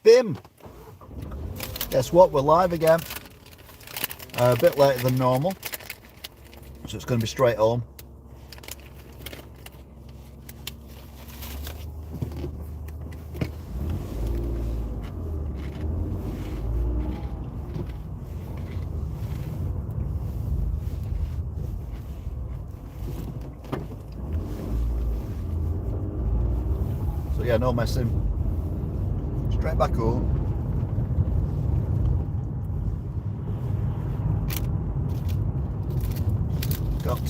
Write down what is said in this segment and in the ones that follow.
Bim! Guess what? We're live again. A bit later than normal, so it's going to be straight home. So yeah, no messing. Straight back home. Got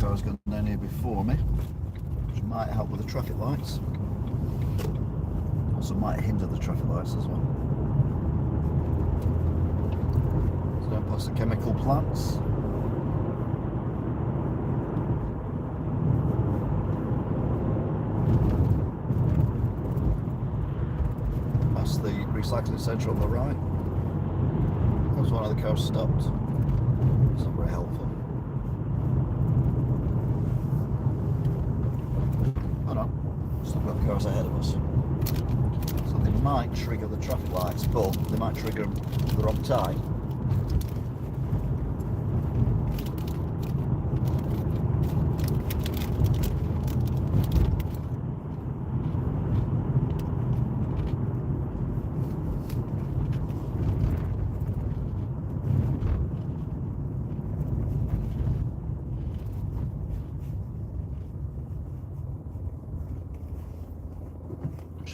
cars going down here before me, which might help with the traffic lights. Also might hinder the traffic lights as well. So down past the chemical plants. Past the recycling centre on the right. There's one of the cars stopped. It's not very helpful. Still got cars ahead of us, so they might trigger the traffic lights, but they might trigger them at the wrong time.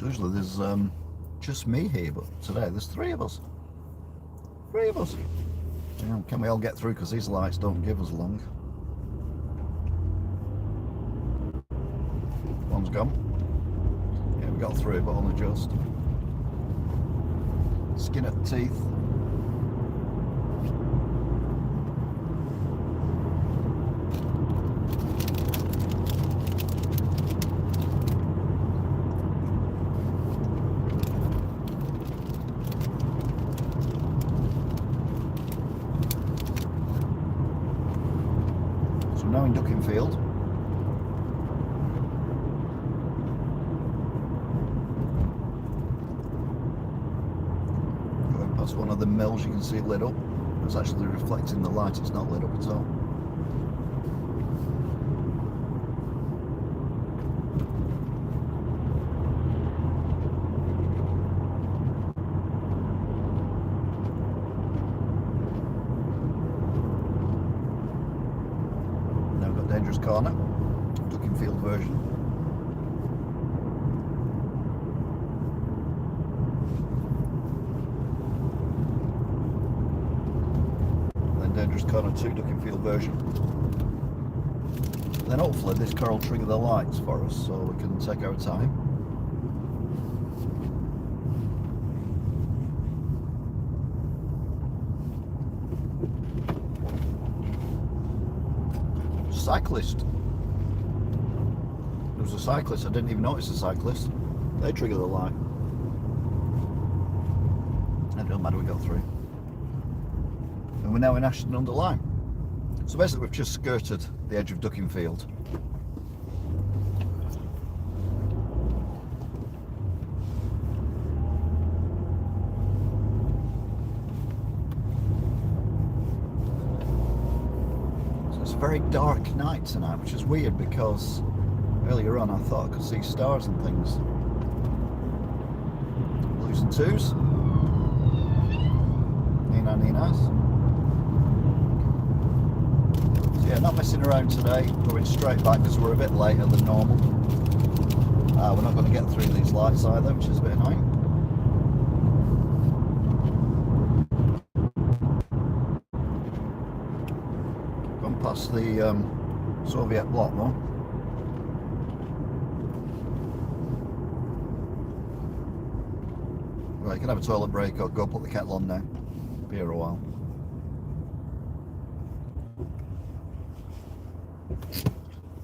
Usually there's just me here, but today there's three of us. You know, can we all get through, because these lights don't give us long. One's gone. Yeah, we got through, but only just. Skin at the teeth. Now in Duckingfield. Going past one of the mills, you can see it lit up. It's actually reflecting the light, it's not lit up at all. Dangerous corner, Duckingfield version. Then dangerous corner 2, Duckingfield version. Then hopefully this car will trigger the lights for us, so we can take our time. Cyclist. There was a cyclist, I didn't even notice a cyclist. They trigger the light. It don't matter, we got through. And we're now in Ashton-under-Lyne. So basically we've just skirted the edge of Duckingfield. Very dark night tonight, which is weird because earlier on I thought I could see stars and things. Blues and twos. Ninas. So yeah, not messing around today. Going straight back because we're a bit later than normal. We're not going to get through these lights either, which is a bit annoying. Past the Soviet block though. Right, you can have a toilet break or go put the kettle on now. Be here a while.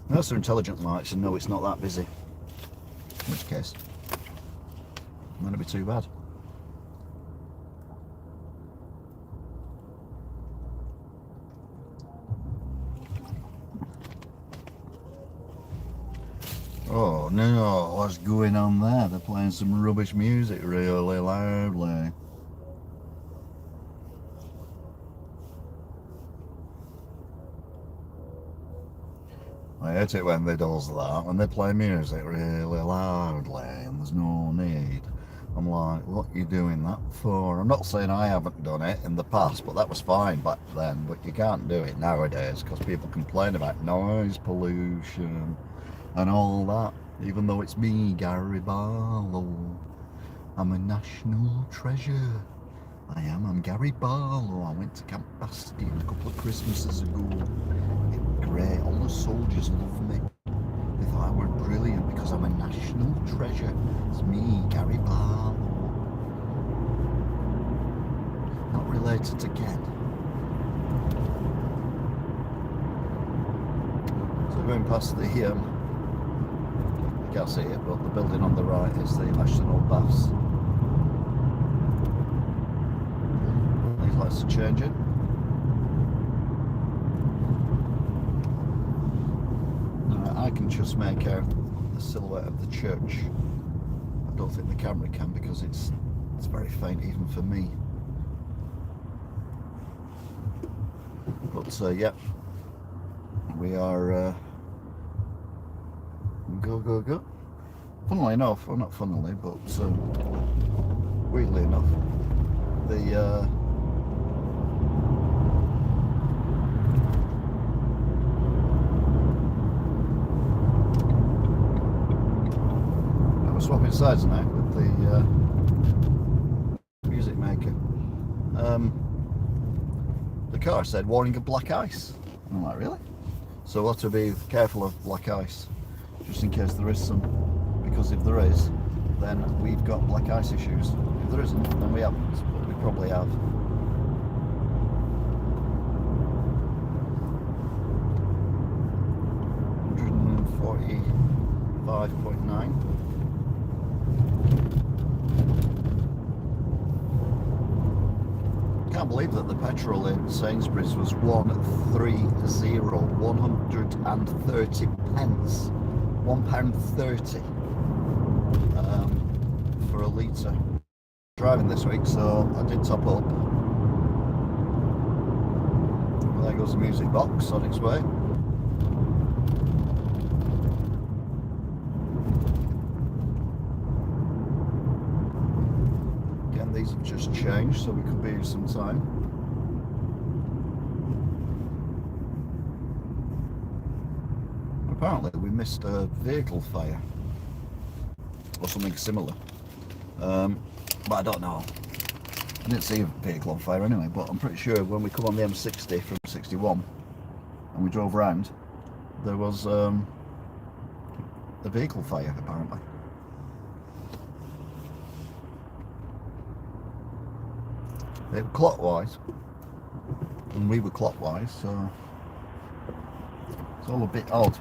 Unless they're intelligent lights and know it's not that busy. In which case, it might not be too bad. Oh no, what's going on there? They're playing some rubbish music really loudly. I hate it when they does that, when they play music really loudly and there's no need. I'm like, what are you doing that for? I'm not saying I haven't done it in the past, but that was fine back then. But you can't do it nowadays because people complain about noise pollution and all that, even though it's me, Gary Barlow. I'm a national treasure. I'm Gary Barlow. I went to Camp Bastion a couple of Christmases ago. It was great. All the soldiers love me. They thought I were brilliant because I'm a national treasure. It's me, Gary Barlow. Not related to Ken. So going past the you can't see it, but the building on the right is the National Baths. He likes to change it. I can just make out the silhouette of the church. I don't think the camera can because it's very faint even for me. But yeah, we are go. Funnily enough, well not funnily, but weirdly enough, the we're swapping sides now with the music maker. The car said warning of black ice. I'm like, really? So we'll have to be careful of black ice, just in case there is some, because if there is, then we've got black ice issues. If there isn't, then we haven't, but we probably have. $145.9. Can't believe that the petrol in Sainsbury's was 130 pence. £1.30 for a litre. Driving this week, so I did top up. Well, there goes the music box on its way. Again, these have just changed, so we could be here some time. Apparently we missed a vehicle fire or something similar, but I don't know. I didn't see a vehicle on fire anyway, but I'm pretty sure when we come on the M60 from 61 and we drove round, there was a vehicle fire apparently. They were clockwise and we were clockwise, so it's all a bit odd.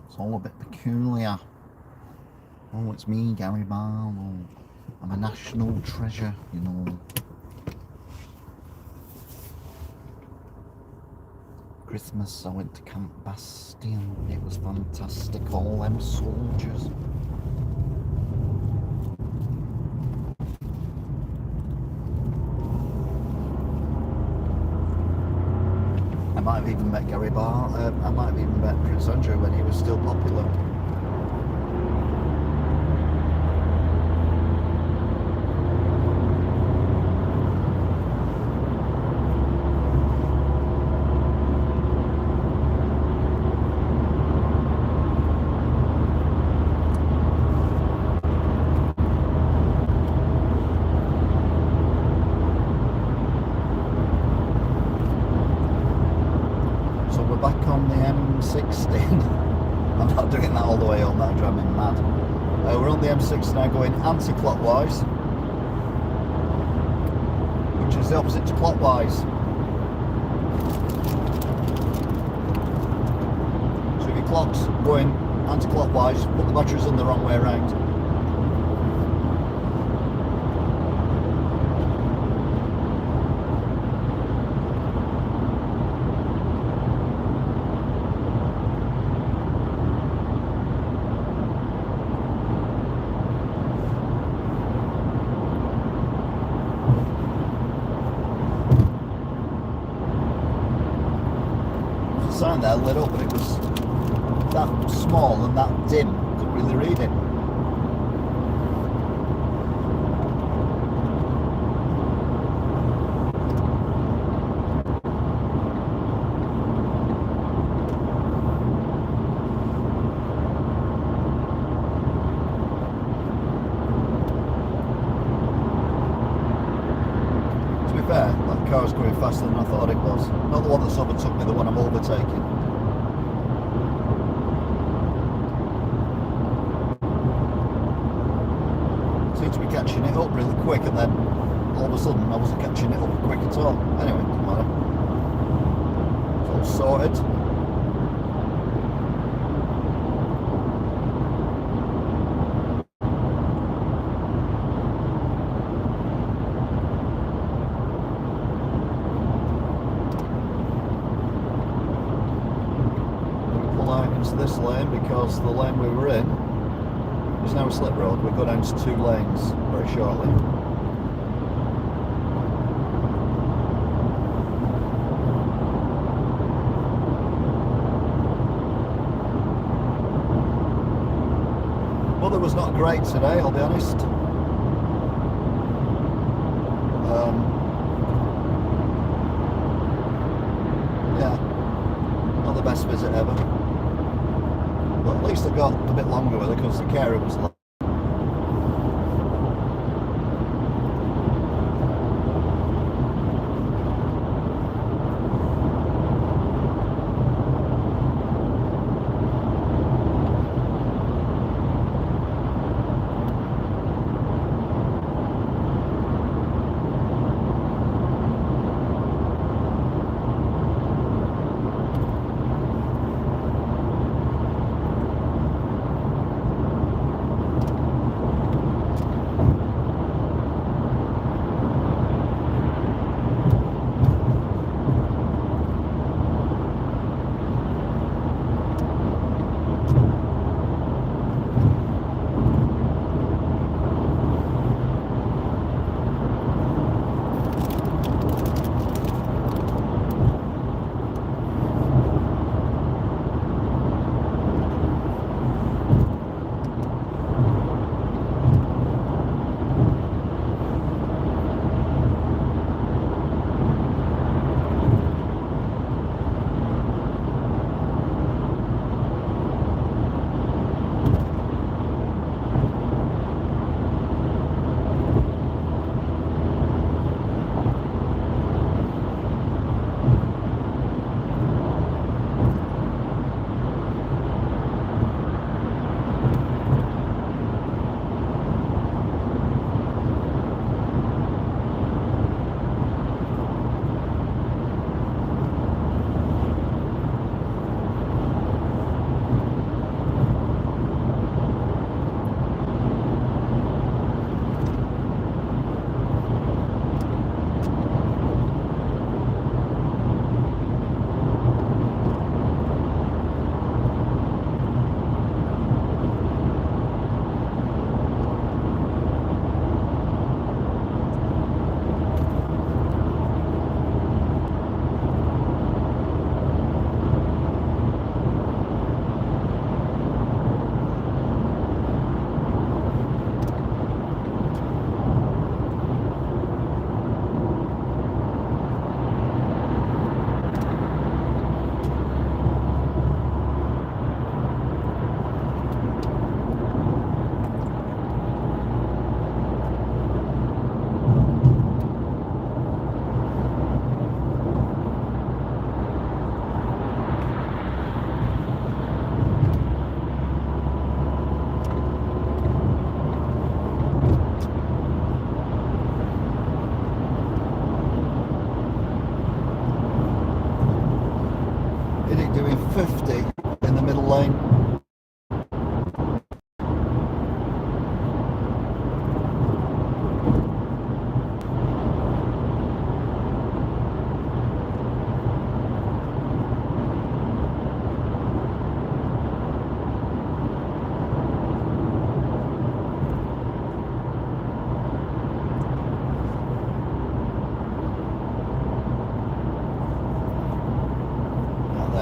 It's all a bit peculiar. Oh, it's me, Gary Barlow. I'm a national treasure, you know. Christmas, I went to Camp Bastion. It was fantastic, all them soldiers. I might have even met Gary Barr. I might have even met Prince Andrew when he was still popular. M16. I'm not doing that all the way home, that'll drive me mad. We're on the M6 now going anti-clockwise, which is the opposite to clockwise. So if your clock's going anti-clockwise, put the batteries in the wrong way around. Sign there lit up, but it was that small and that dim, couldn't really read it. To be fair, that car was going faster than I thought it was. Not the one that's overtook me, the one I'm overtaking. Seemed to be catching it up really quick, and then all of a sudden I wasn't catching it up quick at all. Anyway, doesn't matter. It's all sorted. Into this lane because the lane we were in is now a slip road. We'll go down to 2 lanes very shortly. Weather was not great today, I'll be honest. Yeah, not the best visit ever. But at least I got a bit longer with it because the carer was late.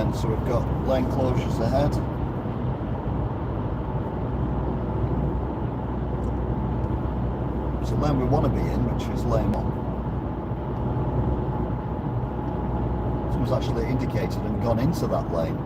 Wigan, so we've got lane closures ahead. It's the lane we want to be in, which is lane 1. Someone's actually indicated and gone into that lane.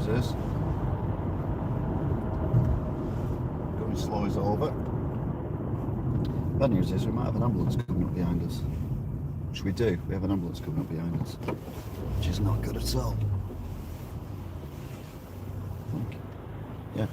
Is going slow is over. Bad news is we might have an ambulance coming up behind us. Which we do. We have an ambulance coming up behind us, which is not good at all. Yeah.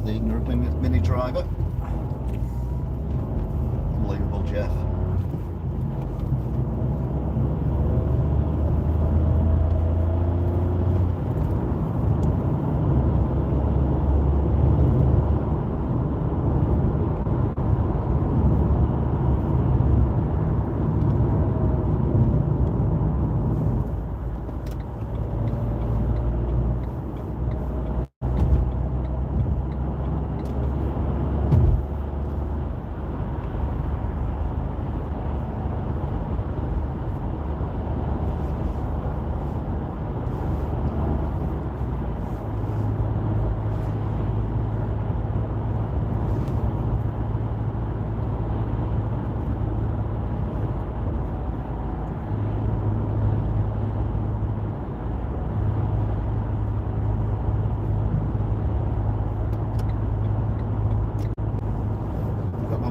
The ignorant mini driver. Unbelievable, Jeff.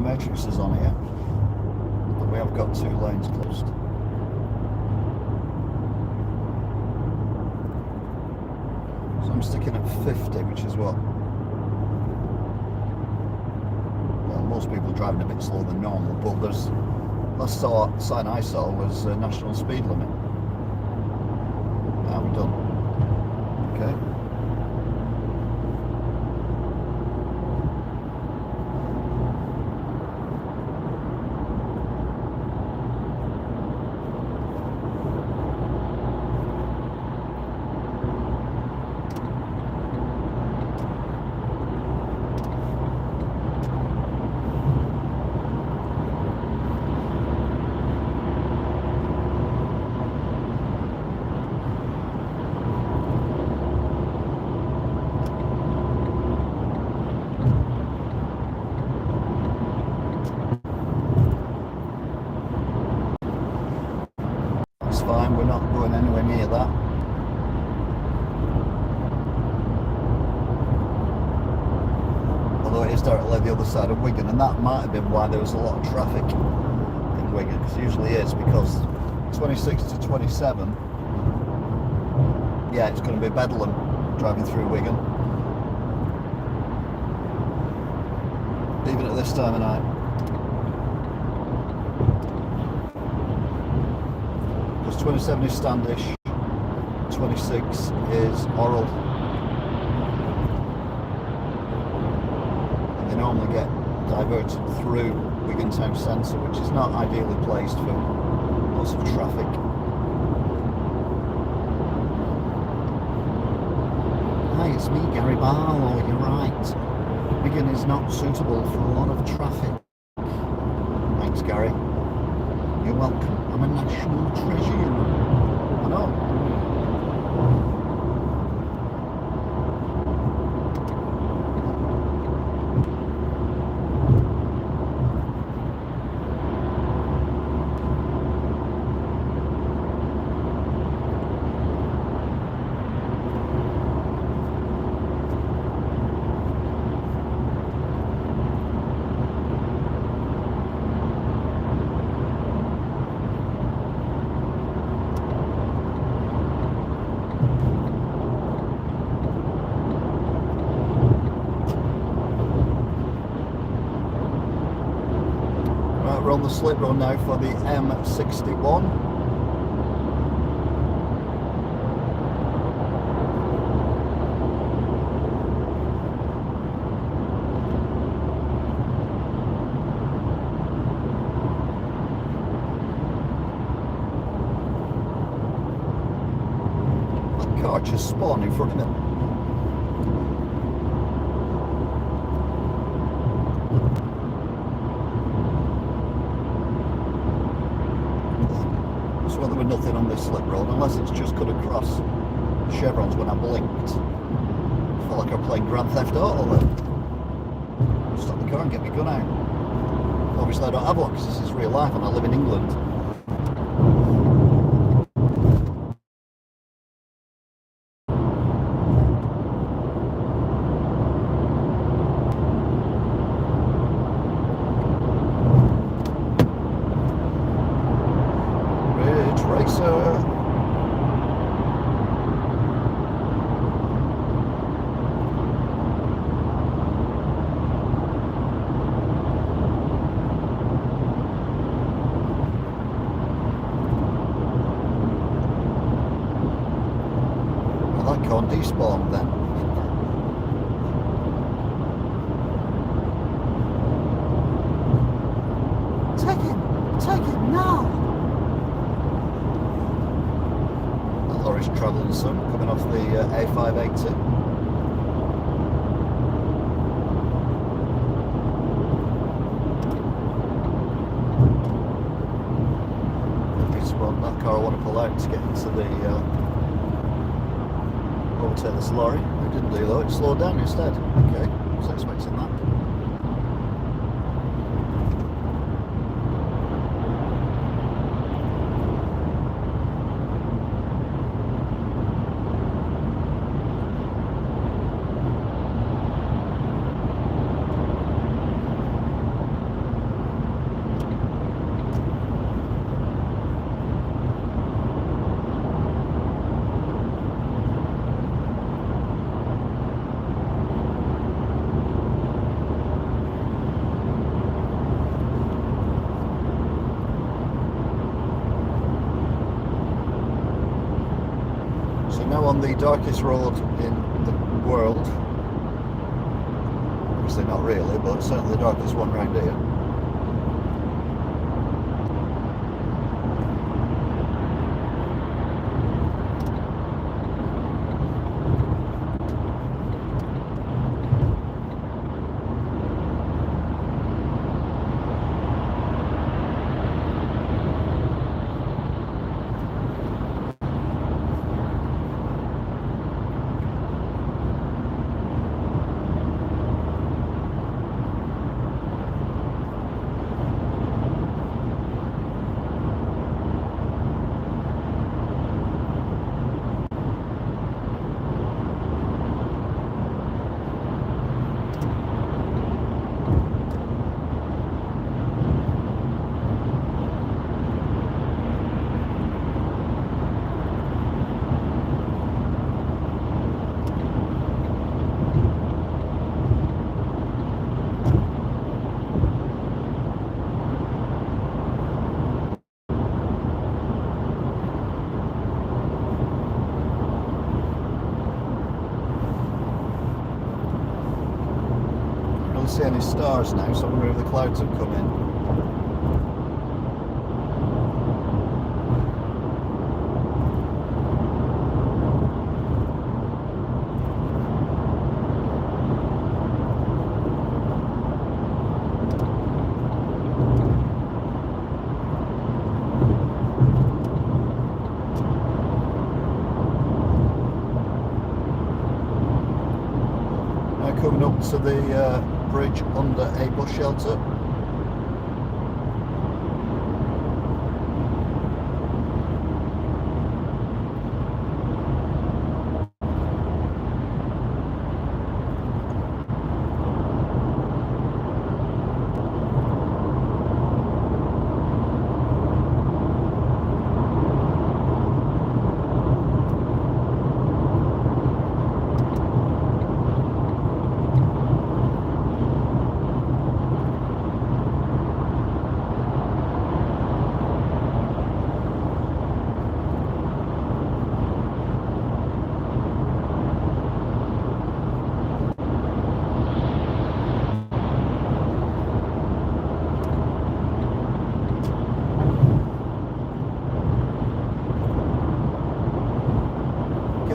Matrices on here, but we have got 2 lanes closed. So I'm sticking at 50, which is what, well, most people are driving a bit slower than normal, but there's, last sign I saw was a national speed limit. Now we're done. Okay. Fine, we're not going anywhere near that. Although it is directly the other side of Wigan, and that might have been why there was a lot of traffic in Wigan, because it usually is, because 26 to 27, yeah, it's going to be bedlam driving through Wigan, even at this time of night. 27 is Standish, 26 is Oral, and they normally get diverted through Wigan town centre, which is not ideally placed for lots of traffic. Hi, it's me, Gary Barlow, you're right. Wigan is not suitable for a lot of traffic. Thanks, Gary. You're welcome. I'm a national treasure, you know. I know. on the slip road now for the M61. That car just spawned in front of me. Well, there was nothing on this slip road unless it's just cut across the chevrons when I blinked. I felt like I was playing Grand Theft Auto then. Stop the car and get my gun out. Obviously I don't have one because this is real life and I live in England. Despawned then. Take him now. That lorry's travelling some, coming off the A580. Despawned that car I want to pull out to get into the overtake this lorry. It didn't do though, it slowed down instead. Okay, I was expecting that. Now on the darkest road in the world, obviously not really, but certainly the darkest one around here. See any stars now, so I wonder if the clouds have come in. Now coming up to the bridge under a bus shelter.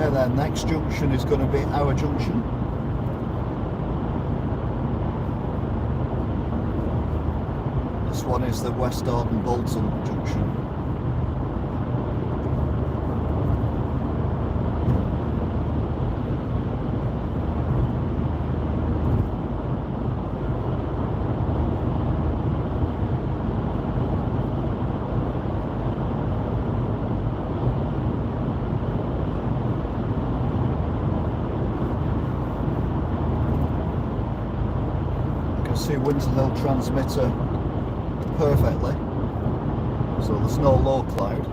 Okay, then next junction is going to be our junction. This one is the West Arden Bolton junction. See Winter Hill transmitter perfectly, so there's no low cloud.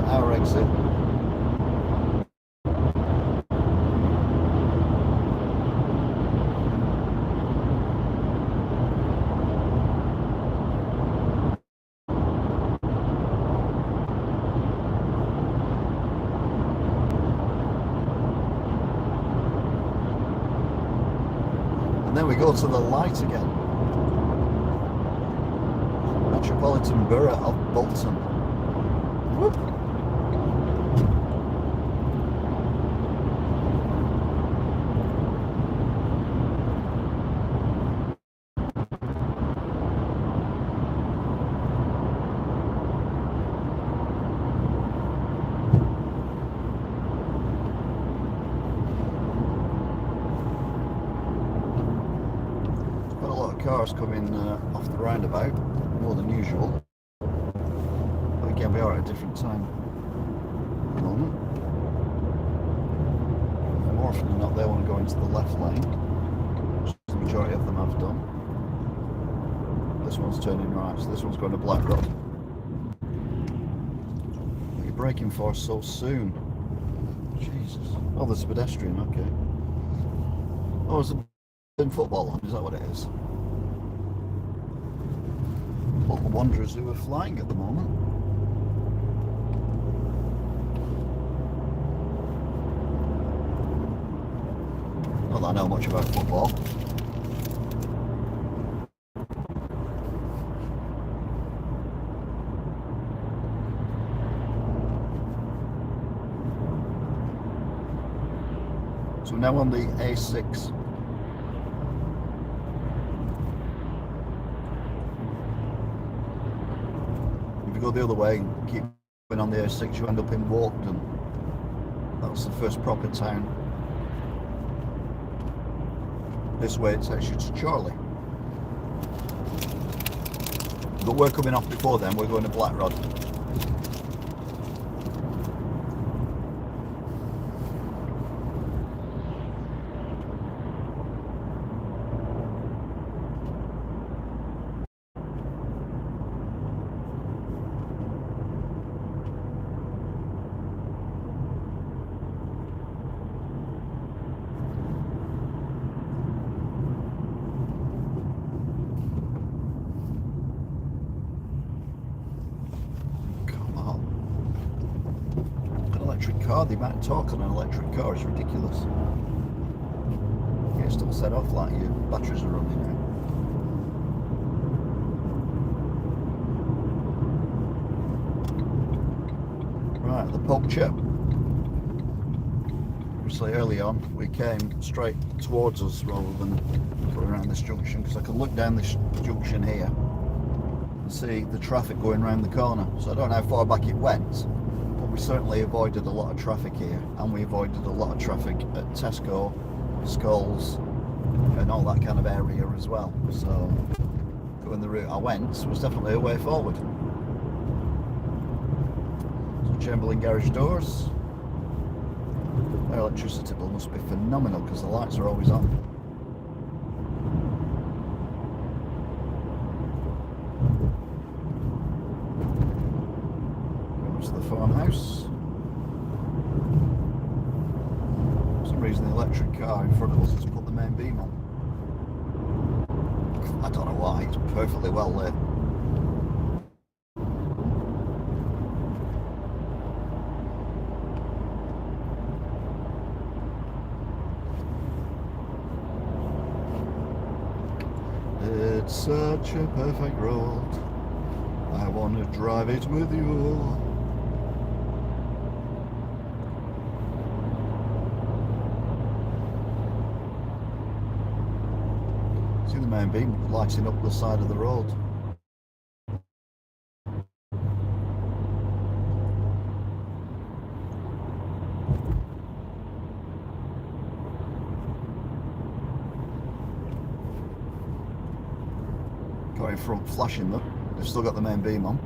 Our exit. And then we go to the light again. Metropolitan Borough of Bolton. Whoop. Cars coming off the roundabout, more than usual. But again, we are at a different time at the moment. And more often than not, they want to go into the left lane, which the majority of them have done. This one's turning right, so this one's going to Black Road. What are you braking for so soon? Jesus. Oh, there's a pedestrian, okay. Oh, it's a football on, is that what it is? All the Wanderers who are flying at the moment. Not that I know much about football. So now on the A6. Go the other way and keep going on the A6, you end up in Walkden. That's the first proper town. This way it takes you to Chorley. But we're coming off before then, we're going to Blackrod. Car, the amount of torque on an electric car is ridiculous. You still set off like your batteries are running out. Right, the poacher. Obviously early on we came straight towards us rather than going around this junction, because I can look down this junction here and see the traffic going around the corner. So I don't know how far back it went. We certainly avoided a lot of traffic here, and we avoided a lot of traffic at Tesco, Skulls, and all that kind of area as well. So going the route I went was definitely a way forward. Chamberlain garage doors. Their electricity bill must be phenomenal because the lights are always on. Going to the farmhouse. For some reason the electric car in front of us has put the main beam on. I don't know why, it's perfectly well lit. It's such a perfect road, I want to drive it with you. See the main beam lighting up the side of the road. Got in front flashing them. They've still got the main beam on.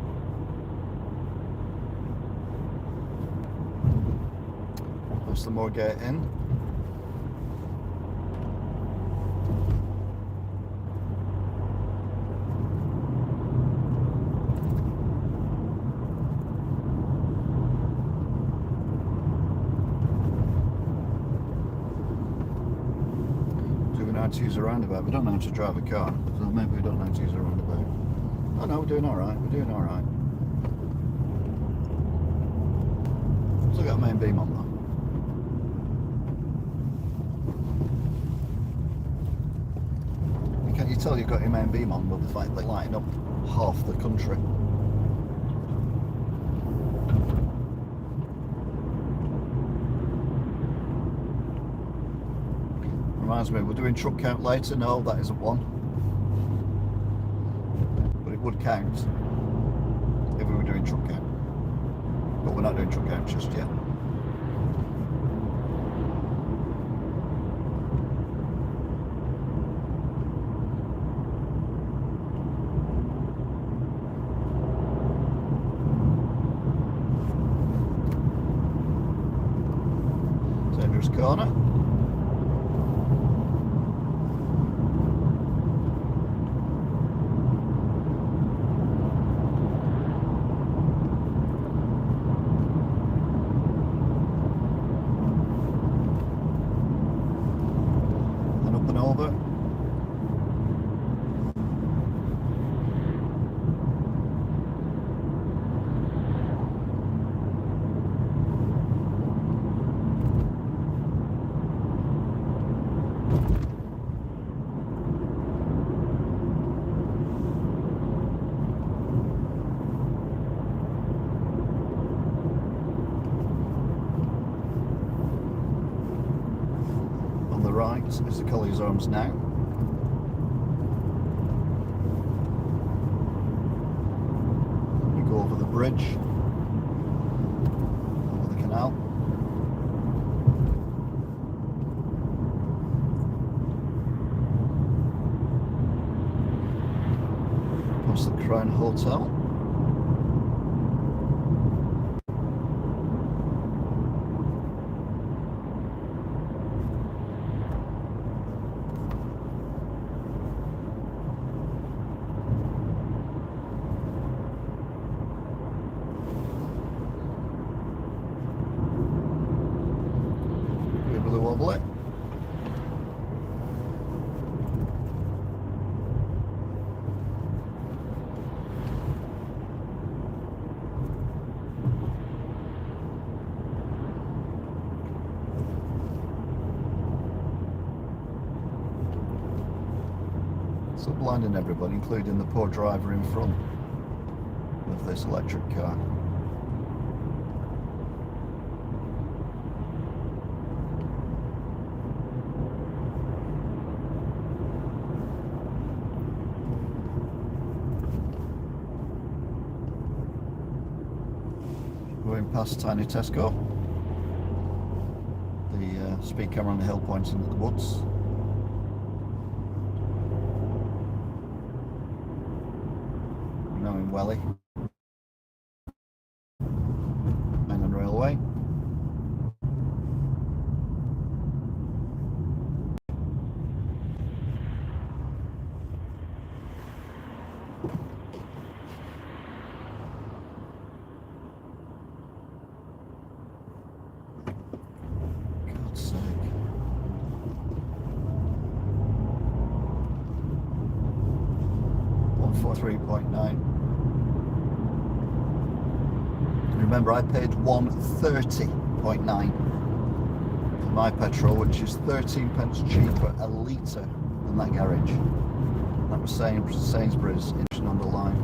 There's some more gate in. To use a roundabout. We don't know how to drive a car, so maybe we don't know how to use a roundabout. Oh no, we're doing alright, we're doing alright. Still got a main beam on though. Can't you tell you've got your main beam on with the fact that lighting up half the country? Reminds me, we're doing truck count later. No, that isn't one. But it would count if we were doing truck count. But we're not doing truck count just yet. Dangerous corner. Right is the Collier's Arms now. We go over the bridge, over the canal. Past the Crown Hotel. Wobbly. So blinding everybody, including the poor driver in front of this electric car. Going past Tiny Tesco, the speed camera on the hill pointing at the woods. Now in Welly, 143.9. Remember, I paid 130.9 for my petrol, which is 13 pence cheaper a litre than that garage. That was Sainsbury's in on the line.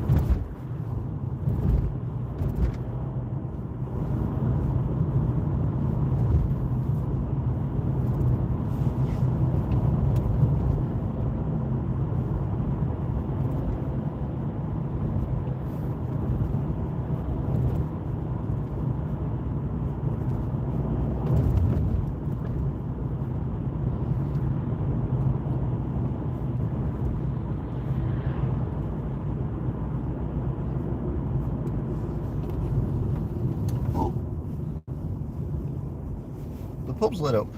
Pub's lit up.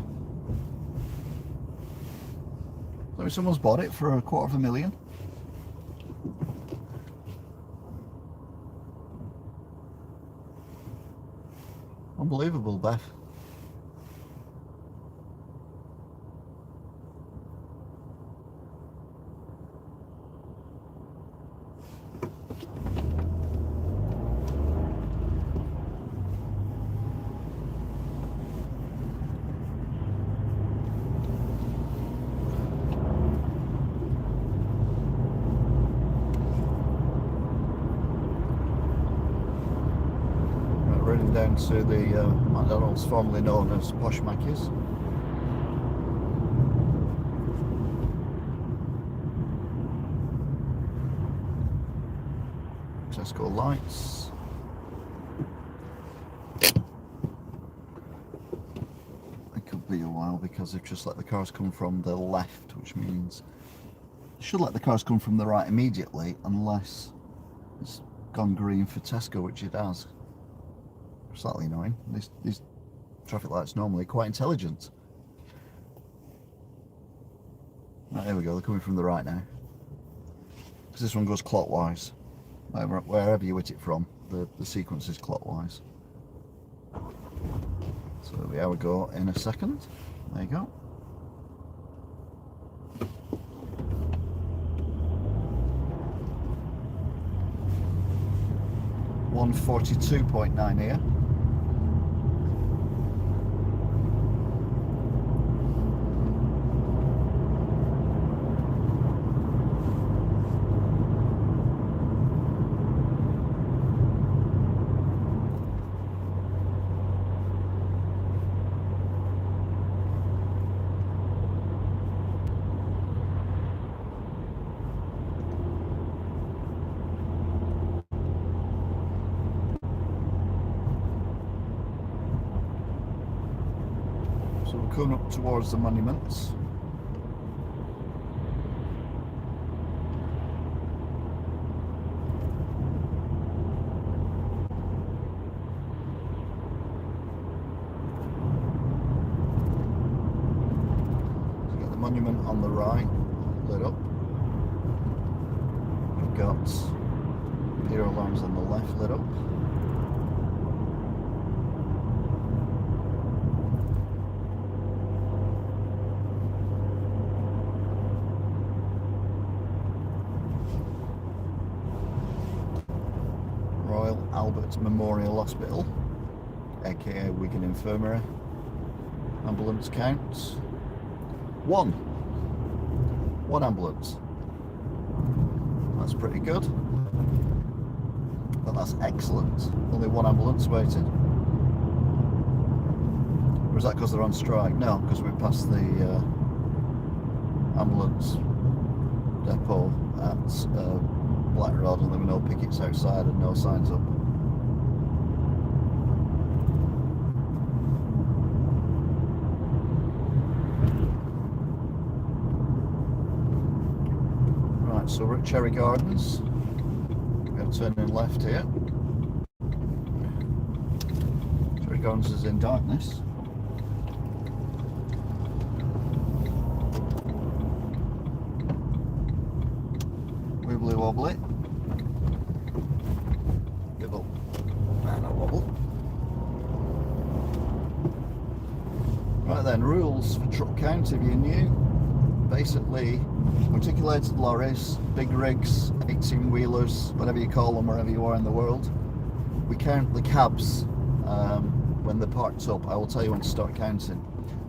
So someone's bought it for $250,000. Unbelievable, Beth. Down to the McDonald's, formerly known as Posh Mackey's. Tesco lights. It could be a while because they've just let the cars come from the left, which means they should let the cars come from the right immediately, unless it's gone green for Tesco, which it has. Slightly annoying. These traffic lights normally quite intelligent. Right, there we go, they're coming from the right now. Because this one goes clockwise. Wherever you hit it from, the sequence is clockwise. So there we go in a second. There you go. $142.9 here. So we're coming up towards the monuments. So we've got the monument on the right, lit up. We've got hero lines on the left, lit up. Albert Memorial Hospital, aka Wigan Infirmary. Ambulance counts. One ambulance. That's pretty good. But that's excellent. Only one ambulance waiting. Or is that because they're on strike? No, because we passed the ambulance depot at Black Road and there were no pickets outside and no signs up. Right, so we're at Cherry Gardens. We're going to turn in left here. Cherry Gardens is in darkness. Wibbly wobbly. Wibble. And a wobble. Right then, rules for truck count if you're new. basically articulated lorries, big rigs, 18-wheelers, whatever you call them, wherever you are in the world. We count the cabs when they're parked up. I will tell you when to start counting.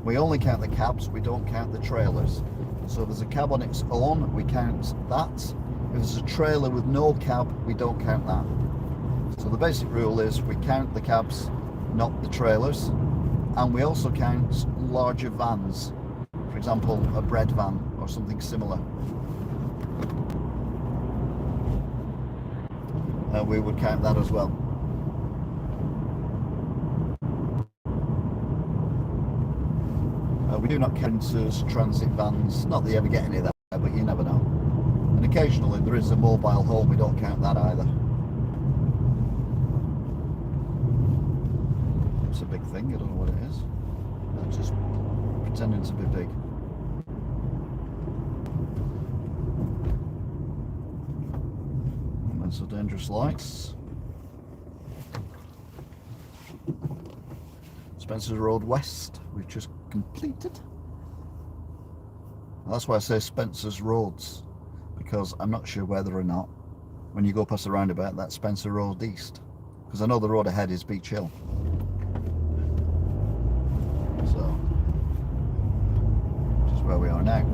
We only count the cabs, we don't count the trailers. So if there's a cab on its own, we count that. If there's a trailer with no cab, we don't count that. So the basic rule is we count the cabs, not the trailers. And we also count larger vans. For example, a bread van or something similar. We would count that as well. We do not count as transit vans. Not that you ever get any of that, but you never know. And occasionally there is a mobile home. We don't count that either. It's a big thing. I don't know what it is. I'm just pretending to be big. And so dangerous lights. Spencer's Road West, we've just completed. That's why I say Spencer's Roads, because I'm not sure whether or not when you go past the roundabout that's Spencer Road East, because I know the road ahead is Beach Hill. So, which is where we are now.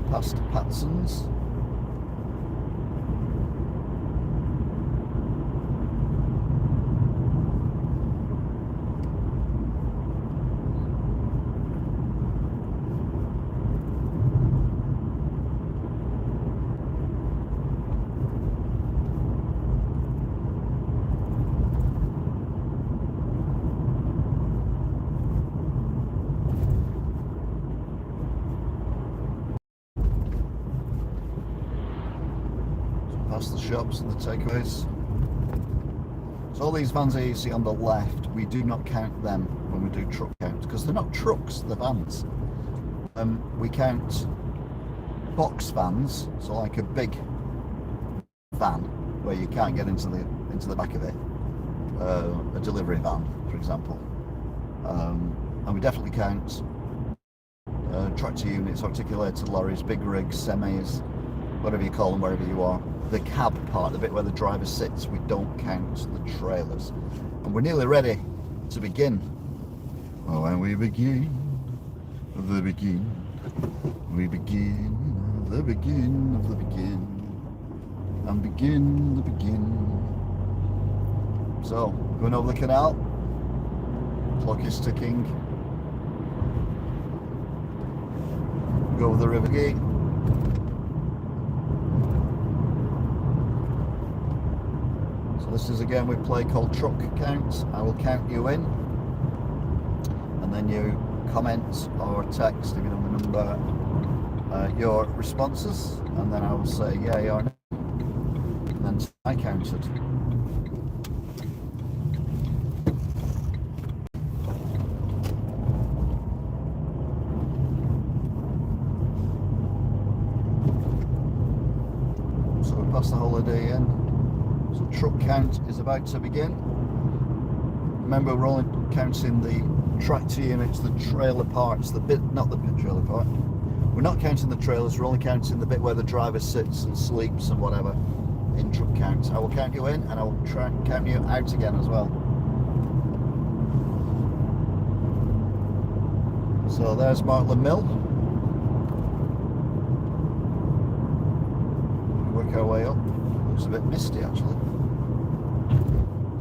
Past Patson's. Past the shops and the takeaways. So all these vans here you see on the left, we do not count them when we do truck count, because they're not trucks, they're vans. We count box vans, so like a big van where you can't get into the back of it, a delivery van, for example. And we definitely count tractor units, articulated lorries, big rigs, semis, whatever you call them, wherever you are. The cab part, the bit where the driver sits, we don't count the trailers. And we're nearly ready to begin. Oh, when we begin, we begin the begin of the begin, and begin the begin. So, going over the canal, clock is ticking. Go over the river gate. This is again we play called Truck Count. I will count you in, and then you comment or text, if you know the number, your responses, and then I will say yay or no, and then I counted. So we pass the holiday in. Truck count is about to begin. Remember, we're only counting the tractor units, the trailer parts, the bit, not the bit trailer part. We're not counting the trailers, we're only counting the bit where the driver sits and sleeps and whatever in truck count. I will count you in and I will try and count you out again as well. So there's Martland Mill. Work our way up. Looks a bit misty actually.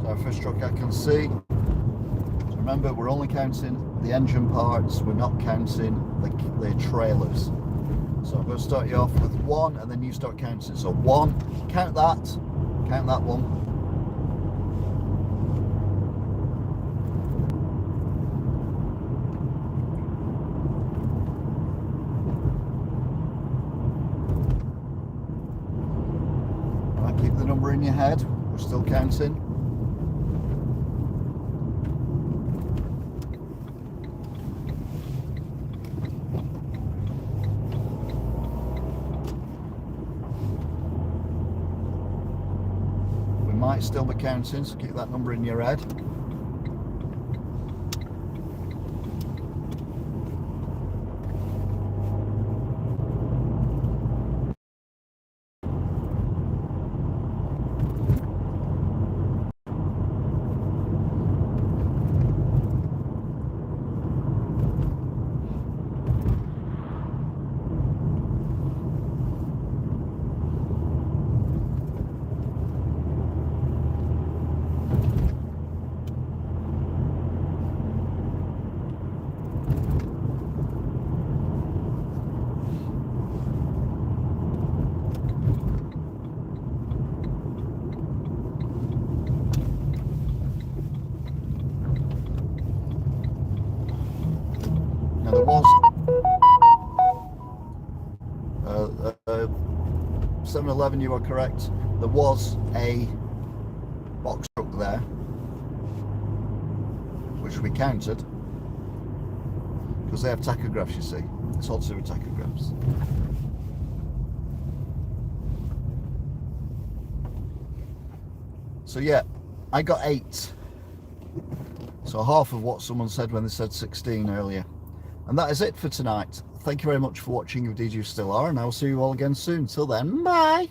Our first truck I can see. So remember, we're only counting the engine parts, we're not counting the trailers. So I'm going to start you off with one and then you start counting. So one, count that one. Right, keep the number in your head, we're still counting. might still be counting, so keep that number in your head. Now there was 7-Eleven, you are correct. There was a box truck there, which we counted, because they have tachographs, you see. It's all to do with tachographs. So yeah, I got 8. So half of what someone said when they said 16 earlier. And that is it for tonight. Thank you very much for watching, indeed you still are, and I will see you all again soon. Till then, bye!